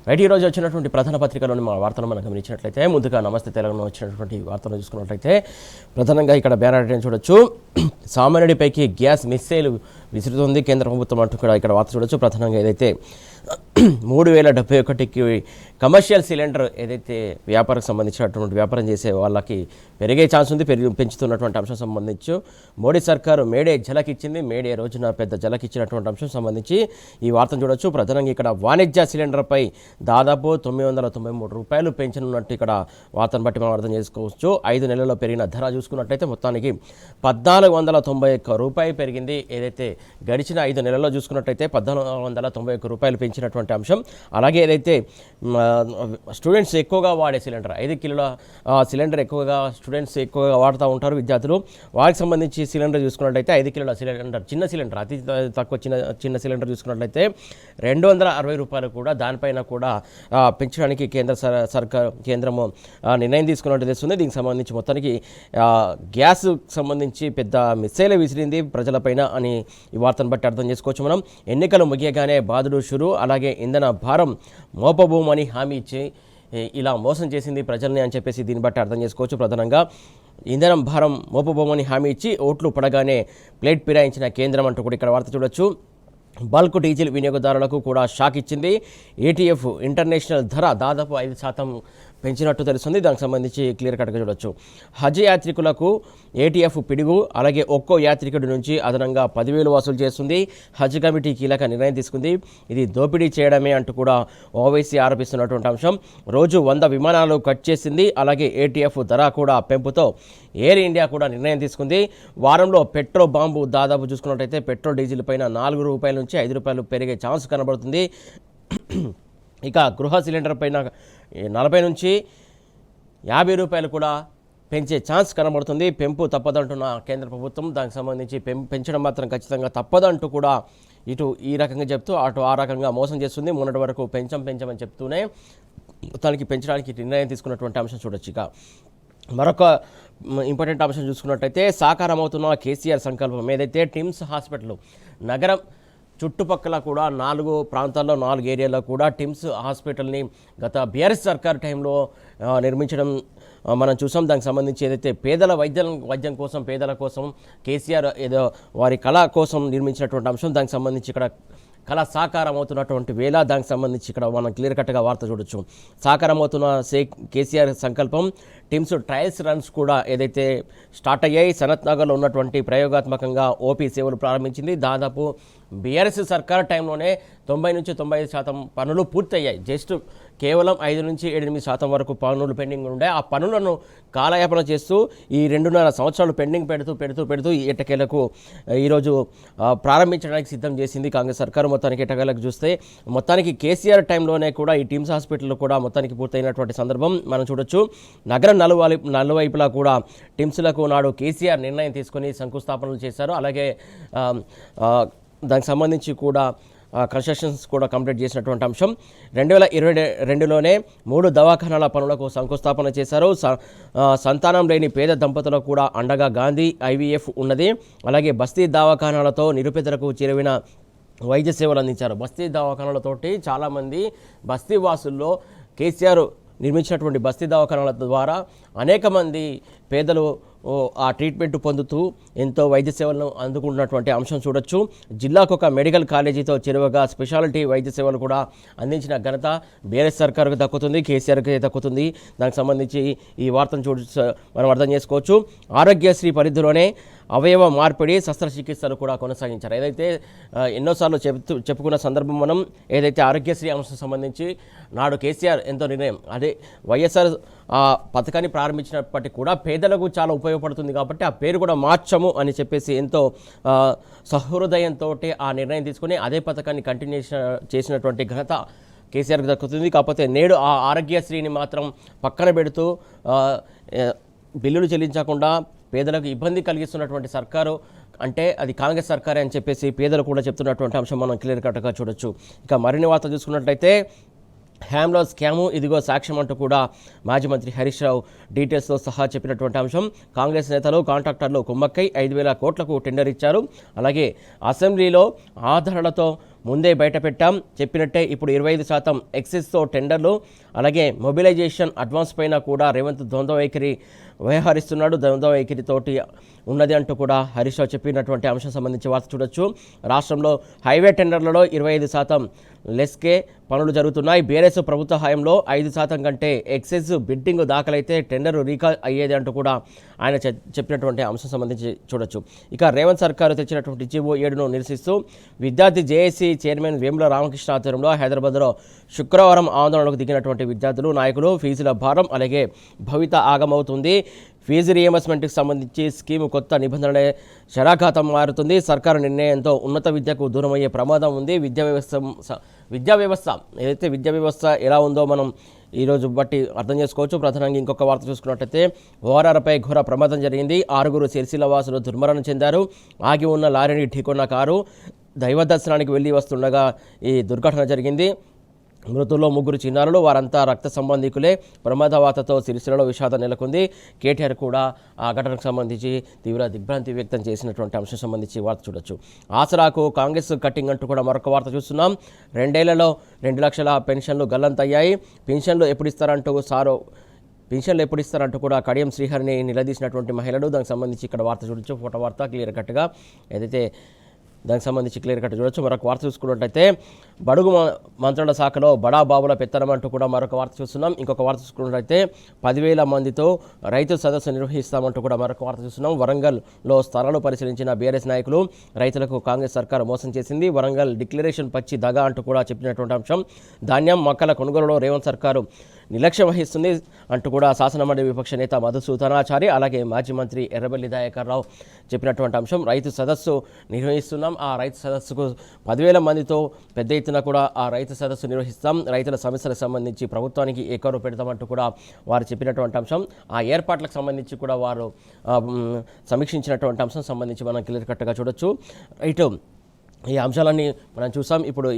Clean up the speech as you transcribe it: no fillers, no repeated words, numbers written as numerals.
Right ఈరోజు వచ్చినటువంటి ప్రధాన పత్రికలోని మా వార్తలు మనం గమనించినట్లయితే ముందుగా నమస్తే తెలంగాణ వచ్చినటువంటి వార్తలు చూసుకున్నట్లయితే ప్రధానంగా ఇక్కడ బ్యానర్ చూడొచ్చు. సామాన్యుడిపైకి గ్యాస్ మిస్సైల్ విసురుతుంది కేంద్ర ప్రభుత్వం అంటూ కూడా ఇక్కడ వార్త చూడొచ్చు. ప్రధానంగా ఏదైతే 3071కి కమర్షియల్ సిలిండర్ ఏదైతే వ్యాపారకు సంబంధించినటువంటి వ్యాపారం చేసే వాళ్ళకి పెరిగే ఛాన్స్ ఉంది, పెంచుతున్నటువంటి అంశం సంబంధించి మోడీ సర్కారు మేడే ఇచ్చింది. మేడే రోజున పెద్ద ఇచ్చినటువంటి అంశం సంబంధించి ఈ వార్తను చూడొచ్చు. ప్రధానంగా ఇక్కడ వాణిజ్య సిలిండర్పై దాదాపు 993 రూపాయలు పెంచనున్నట్టు ఇక్కడ వార్తను బట్టి మనం అర్థం చేసుకోవచ్చు. 5 నెలల్లో పెరిగిన ధర చూసుకున్నట్లయితే మొత్తానికి 1491 రూపాయలు పెరిగింది. ఏదైతే గడిచిన 5 నెలల్లో చూసుకున్నట్లయితే 1491 రూపాయలు పెంచినటువంటి అంశం. అలాగే ఏదైతే స్టూడెంట్స్ ఎక్కువగా వాడే సిలిండర్ 5 కిలోల సిలిండర్ ఎక్కువగా స్టూడెంట్స్ ఎక్కువగా వాడుతూ ఉంటారు విద్యార్థులు. వారికి సంబంధించి సిలిండర్ చూసుకున్నట్లయితే 5 కిలోల సిలిండర్ చిన్న సిలిండర్ అతి తక్కువ చిన్న సిలిండర్ చూసుకున్నట్లయితే 260 రూపాయలు కూడా దానిపైన కూడా పెంచడానికి కేంద్రము నిర్ణయం తీసుకున్నట్టు తెలుస్తుంది. దీనికి సంబంధించి మొత్తానికి గ్యాస్ సంబంధించి పెద్ద మిస్సైల్ విసిరింది ప్రజలపైన అని ఈ వార్తను బట్టి అర్థం చేసుకోవచ్చు మనం. ఎన్నికలు ముగియగానే బాధుడు షురు, అలాగే ఇంధన భారం మోపబోమని హామీ ఇచ్చి ఇలా మోసం చేసింది ప్రజల్ని అని చెప్పేసి దీన్ని బట్టి అర్థం చేసుకోవచ్చు. ప్రధానంగా ఇంధనం భారం మోపబోమని హామీ ఇచ్చి ఓట్లు పడగానే ప్లేట్ ఫిరాయించిన కేంద్రం అంటూ కూడా ఇక్కడ వార్త చూడొచ్చు. బల్క్ డీజిల్ వినియోగదారులకు కూడా షాక్ ఇచ్చింది. ఏటీఎఫ్ ఇంటర్నేషనల్ ధర దాదాపు 5% పెంచినట్టు తెలుస్తుంది. దానికి సంబంధించి క్లియర్ కట్గా చూడొచ్చు. హజ్ యాత్రికులకు ఏటీఎఫ్ పిడుగు, అలాగే ఒక్కో యాత్రికుడి నుంచి అదనంగా 10,000 వసూలు చేస్తుంది. హజ్ కమిటీ కీలక నిర్ణయం తీసుకుంది. ఇది దోపిడీ చేయడమే అంటూ కూడా ఓవైసీ ఆరోపిస్తున్నటువంటి అంశం. రోజు 100 విమానాలు కట్ చేసింది. అలాగే ఏటీఎఫ్ ధర కూడా పెంపుతో ఎయిర్ ఇండియా కూడా నిర్ణయం తీసుకుంది. వారంలో పెట్రోల్ బాంబు దాదాపు చూసుకున్నట్టయితే పెట్రోల్ డీజిల్ పైన 4 రూపాయల నుంచి 5 రూపాయలు పెరిగే ఛాన్స్ కనబడుతుంది. ఇక గృహ సిలిండర్ పైన 40 నుంచి 50 రూపాయలు కూడా పెంచే ఛాన్స్ కనబడుతుంది. పెంపు తప్పదంటున్న కేంద్ర ప్రభుత్వం దానికి సంబంధించి పెంచడం మాత్రం ఖచ్చితంగా తప్పదంటూ కూడా ఇటు ఈ రకంగా చెప్తూ అటు ఆ రకంగా మోసం చేస్తుంది. మొన్నటి వరకు పెంచమని చెప్తూనే మొత్తానికి పెంచడానికి నిర్ణయం తీసుకున్నటువంటి అంశం చూడొచ్చు. ఇక మరొక ఇంపార్టెంట్ అంశం చూసుకున్నట్టయితే సాకారం అవుతున్న కేసీఆర్ సంకల్పం ఏదైతే టిమ్స్ హాస్పిటల్ నగరం చుట్టుపక్కల కూడా 4 ప్రాంతాల్లో 4 ఏరియాల్లో కూడా టిమ్స్ హాస్పిటల్ని గత బీఆర్ఎస్ సర్కార్ టైంలో నిర్మించడం మనం చూసాం. దానికి సంబంధించి ఏదైతే పేదల వైద్యం కోసం పేదల కోసం కేసీఆర్ ఏదో వారి కళ కోసం నిర్మించినటువంటి అంశం, దానికి సంబంధించి ఇక్కడ కళ సాకారం అవుతున్నటువంటి వేళ దానికి సంబంధించి ఇక్కడ మనం క్లియర్ కట్గా వార్త చూడొచ్చు. సాకారం అవుతున్న కేసీఆర్ సంకల్పం టిమ్స్ ట్రయల్స్ రన్స్ కూడా ఏదైతే స్టార్ట్ అయ్యాయి. సనత్ నగర్లో ఉన్నటువంటి ప్రయోగాత్మకంగా ఓపీ సేవలు ప్రారంభించింది. దాదాపు బీఆర్ఎస్ సర్కార్ టైంలోనే 90 నుంచి 95% పనులు పూర్తయ్యాయి. జస్ట్ కేవలం 5 నుంచి 8% వరకు పనులు పెండింగ్ ఉండే ఆ పనులను కాలయాపన చేస్తూ ఈ 2.5 సంవత్సరాలు పెండింగ్ పెడుతూ ఈ ఎట్టకేలకు ఈరోజు ప్రారంభించడానికి సిద్ధం చేసింది కాంగ్రెస్ సర్కారు. మొత్తానికి ఎట్టకేలకు చూస్తే మొత్తానికి కేసీఆర్ టైంలోనే కూడా ఈ టిమ్స్ హాస్పిటల్ కూడా మొత్తానికి పూర్తయినటువంటి సందర్భం మనం చూడొచ్చు. నగరం నలువైపులా కూడా టిమ్స్లకు నాడు కేసీఆర్ నిర్ణయం తీసుకొని శంకుస్థాపనలు చేశారు. అలాగే దానికి సంబంధించి కూడా కన్స్ట్రక్షన్స్ కూడా కంప్లీట్ చేసినటువంటి అంశం. 2022లోనే 3 దవాఖానాల పనులకు శంకుస్థాపన చేశారు. సంతానం లేని పేద దంపతులకు కూడా అండగా గాంధీ IVF ఉన్నది. అలాగే బస్తీ దవాఖానాలతో నిరుపేదలకు చేరువైన వైద్య సేవలు అందించారు. బస్తీ దవాఖానాలతోటి చాలామంది బస్తీ వాసుల్లో కేసీఆర్ నిర్మించినటువంటి బస్తీ దవాఖానాల ద్వారా అనేక మంది పేదలు ఆ ట్రీట్మెంట్ పొందుతూ ఎంతో వైద్య సేవలను అందుకుంటున్నటువంటి అంశం చూడొచ్చు. జిల్లాకు ఒక మెడికల్ కాలేజీతో చెరువుగా స్పెషాలిటీ వైద్య సేవలు కూడా అందించిన ఘనత బీఆర్ఎస్ సర్కారుకు దక్కుతుంది, కేసీఆర్కి దక్కుతుంది. దానికి సంబంధించి ఈ వార్తను మనం అర్థం చేసుకోవచ్చు. ఆరోగ్యశ్రీ పరిధిలోనే అవయవ మార్పిడి శస్త్రచికిత్సలు కూడా కొనసాగించారు. ఏదైతే ఎన్నోసార్లు చెప్పుకున్న సందర్భం మనం ఏదైతే ఆరోగ్యశ్రీ అంశం సంబంధించి నాడు కేసీఆర్ ఎంతో నిర్ణయం అదే వైఎస్ఆర్ పథకాన్ని ప్రారంభించినప్పటికీ కూడా పేదలకు చాలా ఉపయోగపడుతుంది కాబట్టి ఆ పేరు కూడా మార్చము అని చెప్పేసి ఎంతో సహృదయంతో ఆ నిర్ణయం తీసుకుని అదే పథకాన్ని కంటిన్యూ చేసినటువంటి ఘనత కేసీఆర్కి దక్కుతుంది. కాకపోతే నేడు ఆ ఆరోగ్యశ్రీని మాత్రం పక్కన పెడుతూ బిల్లులు చెల్లించకుండా పేదలకు ఇబ్బంది కలిగిస్తున్నటువంటి సర్కారు అంటే అది కాంగ్రెస్ సర్కారే అని చెప్పేసి పేదలు కూడా చెప్తున్నటువంటి అంశం మనం క్లియర్ కట్గా చూడొచ్చు. ఇక మరిన్ని వార్తలు చూసుకున్నట్లయితే హ్యామ్లో స్కాము ఇదిగో సాక్ష్యం అంటూ కూడా మాజీ మంత్రి హరీష్ రావు డీటెయిల్స్తో సహా చెప్పినటువంటి అంశం. కాంగ్రెస్ నేతలు కాంట్రాక్టర్లు కుమ్మక్కై 5,000 కోట్లకు టెండర్ ఇచ్చారు. అలాగే అసెంబ్లీలో ఆధారాలతో ముందే బయటపెట్టాం. చెప్పినట్టే ఇప్పుడు 25% ఎక్సెస్తో టెండర్లు, అలాగే మొబిలైజేషన్ అడ్వాన్స్ పైన కూడా రేవంత్ ద్వంద్వ వైఖరి వ్యవహరిస్తున్నాడు. ద్వంద్వ వైఖరితోటి ఉన్నది అంటూ కూడా హరీష్ రావు చెప్పినటువంటి అంశం సంబంధించి వార్త చూడొచ్చు. రాష్ట్రంలో హైవే టెండర్లలో 25% లెస్కే పనులు జరుగుతున్నాయి. బీఆర్ఎస్ ప్రభుత్వ హయాంలో 5% కంటే ఎక్సెస్ బిడ్డింగ్ దాఖలైతే టెండర్ రీకాల్ అయ్యేది అంటూ కూడా ఆయన చెప్పినటువంటి అంశం సంబంధించి చూడొచ్చు. ఇక రేవంత్ సర్కారు తెచ్చినటువంటి జీవో 7ను నిరసిస్తూ విద్యార్థి జేఏసీ చైర్మన్ వేముల రామకృష్ణ ఆధ్వర్యంలో హైదరాబాద్లో శుక్రవారం ఆందోళనకు దిగినటువంటి విద్యార్థులు, నాయకులు ఫీజుల భారం అలాగే భవిత ఆగమవుతుంది. ఫీజు రియంబర్స్మెంట్కి సంబంధించి స్కీము కొత్త నిబంధనలే శరాఘాతం మారుతుంది. సర్కారు నిర్ణయంతో ఉన్నత విద్యకు దూరమయ్యే ప్రమాదం ఉంది. విద్యా వ్యవస్థ ఏదైతే విద్యా వ్యవస్థ ఎలా ఉందో మనం ఈరోజు బట్టి అర్థం చేసుకోవచ్చు. ప్రధానంగా ఇంకొక వార్త చూసుకున్నట్టయితే ఓఆర్ఆర్పై ఘోర ప్రమాదం జరిగింది. 6 సిరిసిల్ల వాసులు దుర్మరణం చెందారు. ఆగి ఉన్న లారీని ఢీకొన్న కారు దైవ దర్శనానికి వెళ్ళి వస్తుండగా ఈ దుర్ఘటన జరిగింది. మృతుల్లో 3 చిన్నారులు, వారంతా రక్త సంబంధికులే. ప్రమాదవాతతో సిరిసిల్లలో విషాదం నెలకొంది. కేటీఆర్ కూడా ఆ ఘటనకు సంబంధించి తీవ్ర దిగ్భ్రాంతి వ్యక్తం చేసినటువంటి అంశం సంబంధించి వార్త చూడొచ్చు. ఆసరాకు కాంగ్రెస్ కట్టింగ్ అంటూ కూడా మరొక వార్త చూస్తున్నాం. 2 ఏళ్లలో 2 లక్షల పెన్షన్లు గల్లంతయ్యాయి. పింఛన్లు ఎప్పుడు ఇస్తారంటూ కూడా కడియం శ్రీహరిని నిలదీసినటువంటి మహిళలు. దానికి సంబంధించి ఇక్కడ వార్త చూడొచ్చు. ఫోటో వార్త క్లియర్ కట్గా ఏదైతే దానికి సంబంధించి క్లియర్ కట్ చూడొచ్చు. మరొక వార్త చూసుకున్నట్టయితే బడుగు మంత్రుల శాఖలో బడా బాబుల పెత్తనం అంటూ కూడా మరొక వార్త చూస్తున్నాం. ఇంకొక వార్త చూసుకున్నట్టయితే 10,000 మందితో రైతు సదస్సు నిర్వహిస్తామంటూ కూడా మరొక వార్త చూస్తున్నాం. వరంగల్లో స్థలాలు పరిశీలించిన బీఆర్ఎస్ నాయకులు, రైతులకు కాంగ్రెస్ సర్కారు మోసం చేసింది. వరంగల్ డిక్లరేషన్ పచ్చి దగా అంటూ కూడా చెప్పినటువంటి అంశం. ధాన్యం మొక్కల కొనుగోలులో రేవంత్ సర్కారు నిర్లక్ష్యం వహిస్తుంది అంటూ కూడా శాసనమండలి విపక్ష నేత మధుసూదనాచారి అలాగే మాజీ మంత్రి ఎర్రబెల్లి దయాకర్ రావు చెప్పినటువంటి అంశం. రైతు సదస్సు నిర్వహిస్తున్నాం. ఆ రైతు సదస్సుకు 10,000 మందితో పెద్ద ఎత్తున కూడా ఆ రైతు సదస్సు నిర్వహిస్తాం. రైతుల సమస్యలకు సంబంధించి ప్రభుత్వానికి ఏకరు పెడతామంటూ కూడా వారు చెప్పినటువంటి అంశం. ఆ ఏర్పాట్లకు సంబంధించి కూడా వారు సమీక్షించినటువంటి అంశం సంబంధించి మనం క్లియర్ కట్గా చూడొచ్చు. రైట్, ఈ అంశాలన్నీ మనం చూసాం. ఇప్పుడు